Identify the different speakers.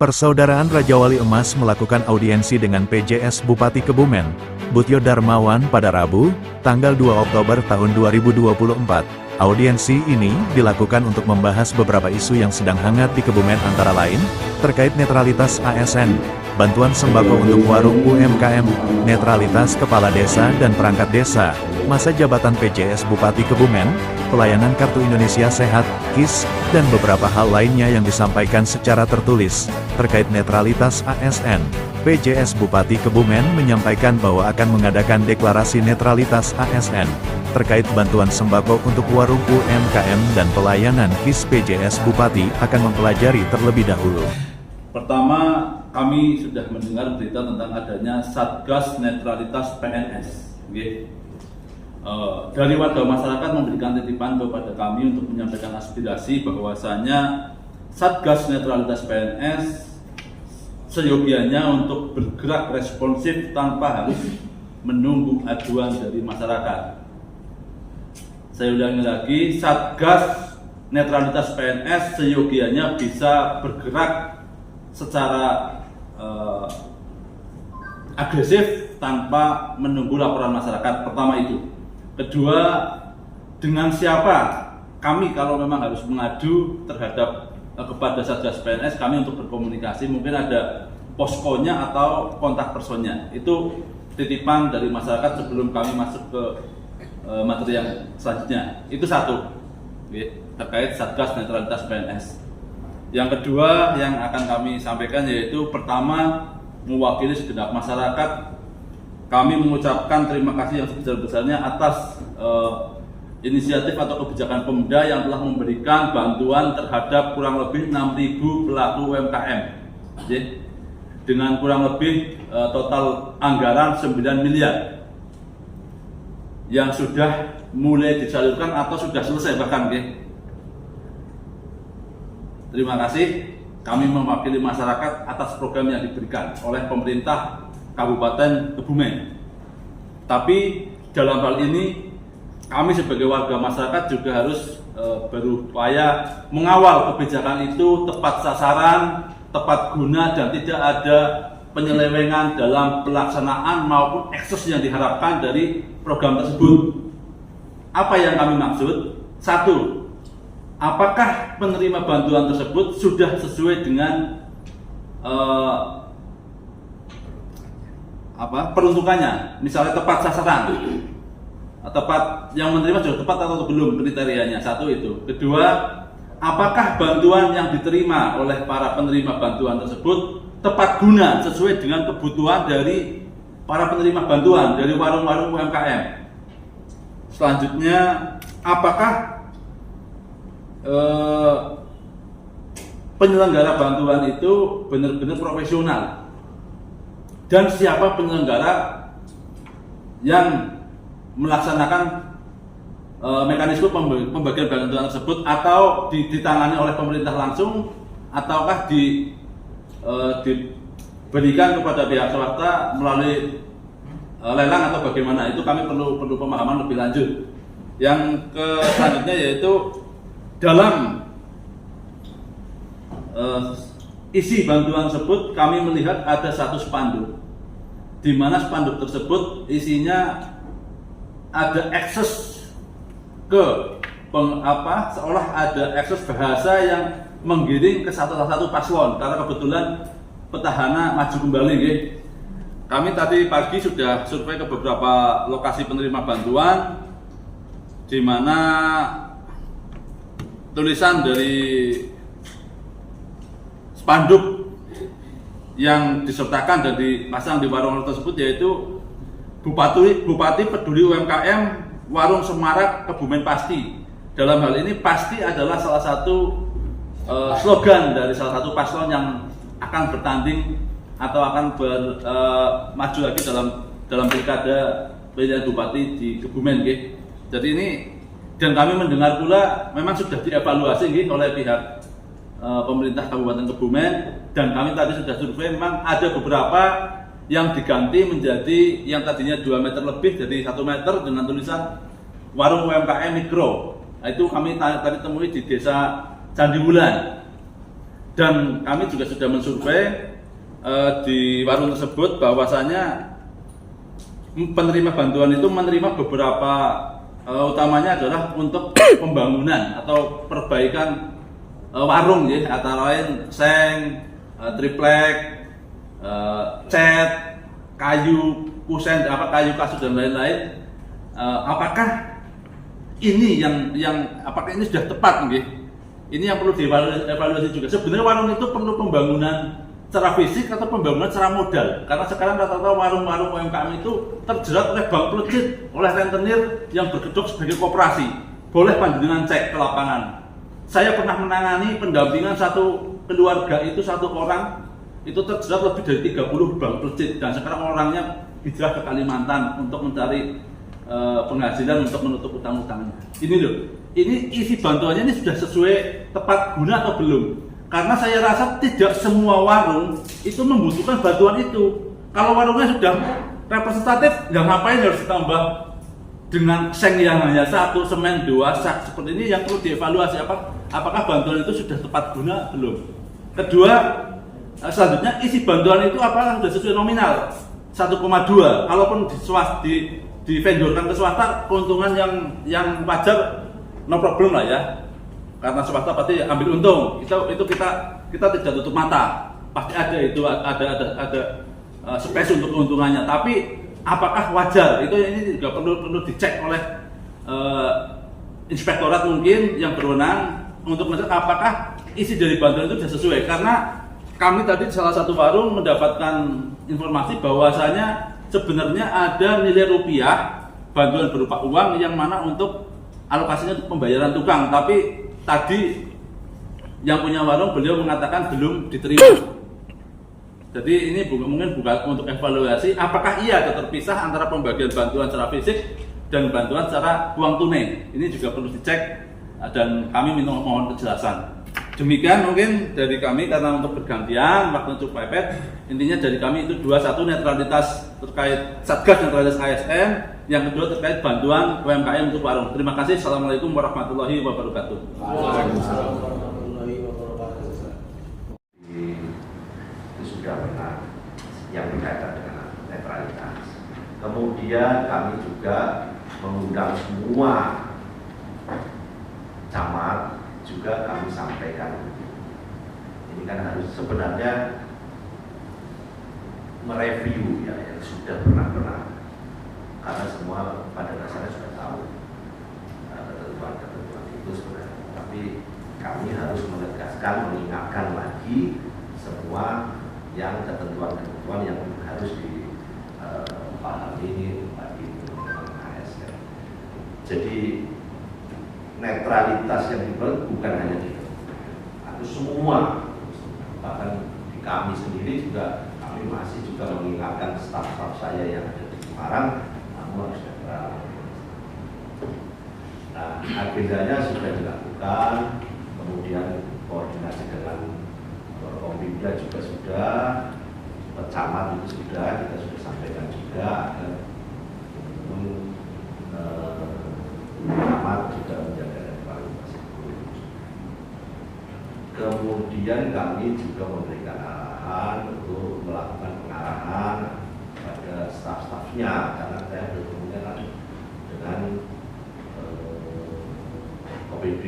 Speaker 1: Persaudaraan Raja Wali Emas melakukan audiensi dengan PJS Bupati Kebumen, Butyo Darmawan pada Rabu, tanggal 2 Oktober tahun 2024. Audiensi ini dilakukan untuk membahas beberapa isu yang sedang hangat di Kebumen antara lain, terkait netralitas ASN, bantuan sembako untuk warung UMKM, netralitas kepala desa dan perangkat desa, masa jabatan PJS Bupati Kebumen, pelayanan Kartu Indonesia Sehat, KIS, dan beberapa hal lainnya yang disampaikan secara tertulis. Terkait netralitas ASN, PJS Bupati Kebumen menyampaikan bahwa akan mengadakan deklarasi netralitas ASN, terkait bantuan sembako untuk warung UMKM dan pelayanan KIS. PJS Bupati akan mempelajari terlebih dahulu.
Speaker 2: Pertama, kami sudah mendengar berita tentang adanya Satgas Netralitas PNS. Dari warga masyarakat memberikan titipan kepada kami untuk menyampaikan aspirasi bahwasanya Satgas Netralitas PNS seyogianya untuk bergerak responsif tanpa harus menunggu aduan dari masyarakat. Saya ulangi lagi, Satgas Netralitas PNS seyogianya bisa bergerak secara agresif tanpa menunggu laporan masyarakat. Pertama itu. Kedua, dengan siapa kami kalau memang harus mengadu terhadap kepada Satgas PNS, kami untuk berkomunikasi, mungkin ada poskonya atau kontak personnya. Itu titipan dari masyarakat sebelum kami masuk ke materi yang selanjutnya. Itu satu, terkait Satgas Netralitas PNS. Yang kedua yang akan kami sampaikan yaitu, pertama, mewakili segenap masyarakat, kami mengucapkan terima kasih yang sebesar-besarnya atas inisiatif atau kebijakan Pemda yang telah memberikan bantuan terhadap kurang lebih 6.000 pelaku UMKM, dengan kurang lebih total anggaran 9 miliar yang sudah mulai disalurkan atau sudah selesai bahkan. Terima kasih, kami mewakili masyarakat atas program yang diberikan oleh pemerintah Kabupaten Kebumen. Tapi dalam hal ini kami sebagai warga masyarakat juga harus berupaya mengawal kebijakan itu tepat sasaran, tepat guna, dan tidak ada penyelewengan dalam pelaksanaan maupun ekses yang diharapkan dari program tersebut. Apa yang kami maksud? Satu, apakah penerima bantuan tersebut sudah sesuai dengan peruntukannya, misalnya tepat sasaran, tepat yang menerima sudah tepat atau belum kriterianya. Satu itu. Kedua, apakah bantuan yang diterima oleh para penerima bantuan tersebut tepat guna sesuai dengan kebutuhan dari para penerima bantuan dari warung-warung UMKM. Selanjutnya, apakah penyelenggara bantuan itu benar-benar profesional, dan siapa penyelenggara yang melaksanakan mekanisme pembagian bantuan tersebut, atau ditangani oleh pemerintah langsung, ataukah diberikan kepada pihak swasta melalui lelang atau bagaimana. Itu kami perlu pemahaman lebih lanjut. Yang selanjutnya yaitu dalam isi bantuan tersebut kami melihat ada satu spanduk, di mana spanduk tersebut isinya ada akses ke seolah ada akses bahasa yang menggiring ke salah satu paslon, karena kebetulan petahana maju kembali. Kami tadi pagi sudah survei ke beberapa lokasi penerima bantuan, di mana tulisan dari spanduk yang disertakan dan dipasang di warung tersebut yaitu Bupati peduli UMKM Warung Semarak Kebumen Pasti. Dalam hal ini pasti adalah salah satu slogan dari salah satu paslon yang akan bertanding atau akan maju lagi dalam pilkada pemilihan bupati di Kebumen. Jadi ini, dan kami mendengar pula memang sudah dievaluasi oleh pihak pemerintah Kabupaten Kebumen, dan kami tadi sudah survei, memang ada beberapa yang diganti menjadi yang tadinya 2 meter lebih jadi 1 meter dengan tulisan Warung UMKM Mikro. Itu kami tadi temui di Desa Candi Wulan. Dan kami juga sudah mensurvei di warung tersebut bahwasanya penerima bantuan itu menerima beberapa utamanya adalah untuk pembangunan atau perbaikan warung ya, antara lain seng, triplek, cat, kayu, kusen, kayu kasut dan lain-lain. Apakah ini apakah ini sudah tepat nggih? Ini yang perlu dievaluasi juga. Sebenarnya warung itu perlu pembangunan secara fisik atau pembangunan secara modal, karena sekarang rata-rata warung-warung UMKM itu terjerat oleh bank pelejit, oleh rentenir yang berkedok sebagai koperasi. Boleh panjenengan cek ke lapangan. Saya pernah menangani pendampingan satu keluarga itu, satu orang itu terjerat lebih dari 30 bank pelejit, dan sekarang orangnya hijrah ke Kalimantan untuk mencari penghasilan untuk menutup utang-utangnya. Ini loh, ini isi bantuannya ini sudah sesuai tepat guna atau belum? Karena saya rasa tidak semua warung itu membutuhkan bantuan itu. Kalau warungnya sudah representatif, nggak ngapain harus ditambah dengan seng yang hanya satu, semen 2 sak seperti ini. Yang perlu dievaluasi apakah bantuan itu sudah tepat guna belum. Kedua, selanjutnya isi bantuan itu apakah sudah sesuai nominal 1,2. Kalaupun di vendorkan ke swasta, keuntungan yang wajar, no problem lah ya. Karena swasta pasti ambil untung, itu kita tidak tutup mata, pasti ada space untuk keuntungannya. Tapi apakah wajar? Ini juga perlu dicek oleh inspektorat mungkin yang berwenang untuk melihat apakah isi dari bantuan itu sudah sesuai. Karena kami tadi di salah satu warung mendapatkan informasi bahwasanya sebenarnya ada nilai rupiah bantuan berupa uang yang mana untuk alokasinya untuk pembayaran tukang, tapi tadi yang punya warung beliau mengatakan belum diterima. Jadi ini mungkin bukan untuk evaluasi apakah iya ada terpisah antara pembagian bantuan secara fisik dan bantuan secara uang tunai. Ini juga perlu dicek dan kami mohon kejelasan. Demikian mungkin dari kami, karena untuk bergantian waktu cukup mepet. Intinya dari kami itu 21 netralitas terkait Satgas netralitas ASN, yang kedua terkait bantuan UMKM untuk warung. Terima kasih. Assalamualaikum warahmatullahi wabarakatuh.
Speaker 3: Waalaikumsalam warahmatullahi wabarakatuh.
Speaker 4: Itu sudah benar yang berkaitan dengan netralitas. Kemudian kami juga mengundang semua camat, juga kami sampaikan ini kan harus sebenarnya mereview ya yang sudah pernah, karena semua pada dasarnya sudah tahu ketentuan itu sebenarnya, tapi kami harus menegaskan, mengingatkan lagi semua yang ketentuan yang harus dipahami bagi teman-teman ASN. Jadi netralitas yang dibuat bukan hanya itu, itu semua, bahkan di kami sendiri juga kami masih juga mengingatkan staf-staf saya yang ada di Semarang, namun harus netral. Nah, agendanya sudah dilakukan, kemudian koordinasi dengan Kombimda juga sudah, pecamat itu sudah, kita sudah sampaikan juga agar camat juga menjaga netralitas itu. Kemudian kami juga memberikan arahan untuk melakukan pengarahan pada staf-stafnya, karena saya berkomunikasi dengan OPD